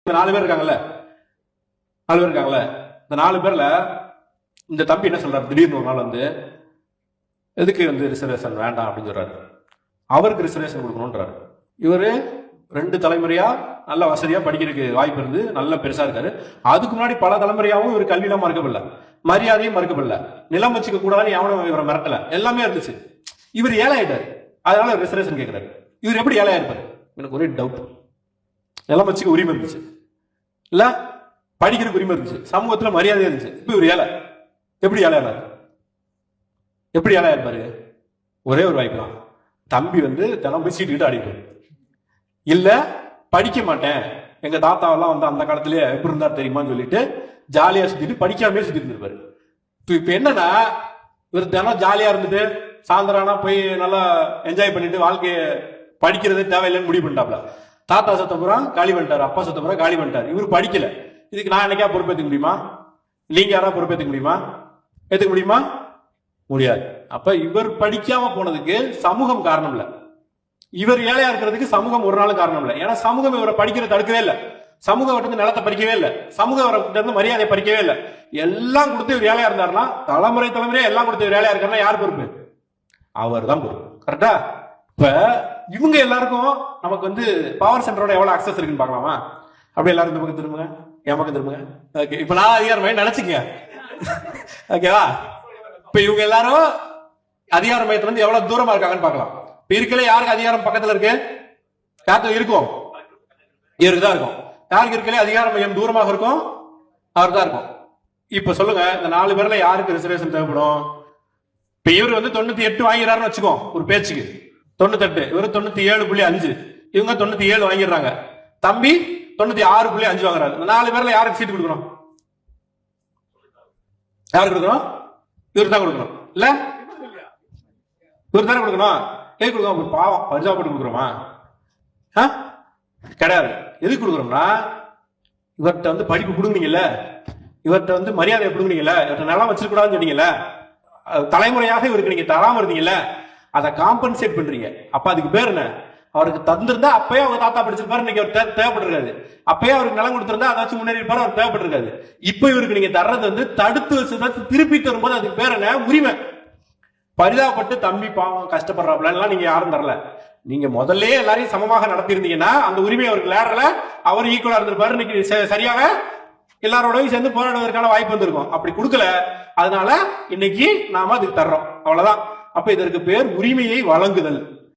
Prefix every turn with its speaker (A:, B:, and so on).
A: இந்த 4 பேர் இருக்காங்கல்ல, 4 பேர் இருக்காங்கல்ல, இந்த 4 பேர்ல இந்த தம்பி என்ன சொல்றாரு, திடீர்னு ஒரு நாள் வந்து எதுக்கு வந்து ரிசர்வேஷன் வேண்டாம் அப்படின்னு சொல்றாரு. அவருக்கு ரிசர்வேஷன் கொடுக்கணும்ன்றாரு. இவரு 2 தலைமுறையா நல்ல வசதியா படிக்கிறதுக்கு வாய்ப்பு இருந்து நல்ல பெருசா இருக்காரு. அதுக்கு முன்னாடி பல தலைமுறையாவும் இவர் கல்வியெல்லாம் மறுக்கப்படல, மரியாதையும் மறுக்கப்படல, நிலம் வச்சுக்க கூடாதுன்னு எவனும் இவரை மிரட்டல, எல்லாமே இருந்துச்சு. இவர் ஏழை ஆயிட்டாரு, அதனால ரிசர்வேஷன் கேட்கிறாரு. இவர் எப்படி ஏழையா இருப்பாரு? எனக்கு ஒரே டவுட். நிலம் வச்சுக்க உரிமை இருந்துச்சு இல்ல, படிக்கிறதுக்கு உரிமை இருந்துச்சு, சமூகத்துல மரியாதை இருந்துச்சு. இப்ப இவர் ஏழை, எப்படி ஏழையா எப்படி ஏழையா இருப்பாரு? ஒரே ஒரு வாய்ப்பு தான், தம்பி வந்து தினம் போய் சீட்டுக்கிட்டு அடிப்பாரு. இல்ல படிக்க மாட்டேன், எங்க தாத்தாவெல்லாம் வந்து அந்த காலத்திலேயே எப்படி இருந்தார் தெரியுமான்னு சொல்லிட்டு ஜாலியா சுத்திட்டு படிக்காமே சுத்திட்டு இருப்பாரு. இப்ப என்னன்னா, இவர் தினம் ஜாலியா இருந்துட்டு சாயந்தரம் போய் நல்லா என்ஜாய் பண்ணிட்டு வாழ்க்கைய படிக்கிறது தேவையில்லைன்னு முடிவு பண்ணிட்டாப்ல. தாத்தா சத்தப்புறம் காலி பண்ணிட்டாரு, அப்பா சத்தப்புறம் காலி பண்ணிட்டாரு. இவர் படிக்கல. இதுக்கு நான் என்னைக்கா பொறுப்பேற்றுக்க முடியுமா? நீங்க யாராவது பொறுப்பேற்றுக்க முடியுமா? ஏத்துக்க முடியுமா? முடியாது. அப்ப இவர் படிக்காம போனதுக்கு சமூகம் காரணம் இல்ல, இவர் ஏழையா இருக்கிறதுக்கு சமூகம் ஒரு நாள் காரணம் இல்ல. ஏன்னா சமூகம் இவரை படிக்கிற தடுக்கவே இல்லை, சமூகம் வந்து நிலத்தை பறிக்கவே இல்லை, சமூகம் இருந்து மரியாதை பறிக்கவே இல்லை. எல்லாம் கொடுத்து இவர் ஏழையா இருந்தாருன்னா, தலைமுறை தலைமுறையா எல்லாம் கொடுத்து இவர் ஏழையா இருக்காருன்னா யார் பொறுப்பு? அவர் தான் பொறுப்பு. கரெக்டா? இப்ப இவங்க எல்லாருக்கும் நமக்கு வந்து பவர் சென்டரோட எவ்வளவு அக்சஸ் இருக்குன்னு பாக்கலாமா? அப்படி எல்லாரும் இந்த பக்கம் திரும்புங்க, என் பக்கம் திரும்புங்க. ஓகே, இப்ப நான் அதிகாரம் நினைச்சுங்க. ஓகேவா? இப்ப இவங்க எல்லாரும் அதிகார மையத்துல இருந்து எவ்வளவு தூரமா இருக்காங்கன்னு பாக்கலாம். இப்ப இருக்கல யாருக்கு அதிகாரம் பக்கத்துல இருக்கு? யாருக்கு இருக்கும்? இவருக்கு தான் இருக்கும். யாருக்கு இருக்கல அதிகார மையம் தூரமாக இருக்கும்? அவருக்கு தான் இருக்கும். இப்ப சொல்லுங்க, இந்த 4 பேர்ல யாருக்கு ரிசர்வேஷன் தேவைப்படும்? இப்ப இவர் வந்து 98 வாங்கிறாருன்னு வச்சுக்கோ ஒரு பேச்சுக்கு, 98, இவரு 97.5, இவங்க 97 வாங்கிடுறாங்க, தம்பி 96.5 வாங்குறாரு. இந்த 4 பேர்ல யாருக்கு சீட்டு கொடுக்கணும்? யாருக்கு கொடுக்கணும்? இவரு தான் கொடுக்கணும் இல்ல? இவரு தானே கொடுக்கணும். எது கொடுக்கணும்? பாவம் பரிதாபப்பட்டு கொடுக்குறோமா? கிடையாது. எதுக்கு கொடுக்குறோம்னா, இவர்கிட்ட வந்து படிப்பு கொடுங்கீங்கல்ல, இவர்கிட்ட வந்து மரியாதை கொடுங்கீங்கல்ல, இவர்கிட்ட நிலம் வச்சிருக்கூடாதுன்னு சொன்னீங்கல்ல, தலைமுறையாக இவருக்கு நீங்க தராம இருந்தீங்கல்ல, அதை காம்பன்சேட் பண்றீங்க. அப்ப அதுக்கு பேர் என்ன? அவருக்கு தந்திருந்தா அப்பயே அவங்க தாத்தா படிச்சிருப்பாரு, இன்னைக்கு அவர் தேவைப்பட்டிருக்காது. அப்பயே அவருக்கு நிலம் கொடுத்திருந்தா அதாச்சும் முன்னேறி இருப்பாரு, அவர் தேவைப்பட்டிருக்காது. இப்ப இவருக்கு நீங்க தர்றது வந்து தடுத்து வச்சு திருப்பி தரும்போது அதுக்கு பேர் என்ன? உரிமை. பரிதாபப்பட்டு தம்பி பாவம் கஷ்டப்படுறாப்லாம் நீங்க யாரும் தரல. நீங்க முதல்ல எல்லாரையும் சமமாக நடத்திருந்தீங்கன்னா அந்த உரிமை அவருக்கு லேடல, அவர் ஈக்குவலா இருந்திருப்பாரு, இன்னைக்கு சரியாக எல்லாரோடையும் சேர்ந்து போராடுவதற்கான வாய்ப்பு வந்திருக்கும். அப்படி கொடுக்கல, அதனால இன்னைக்கு நாம அதுக்கு தர்றோம், அவ்வளவுதான். அப்ப இதற்கு பேர் உரிமையை வழங்குதல்.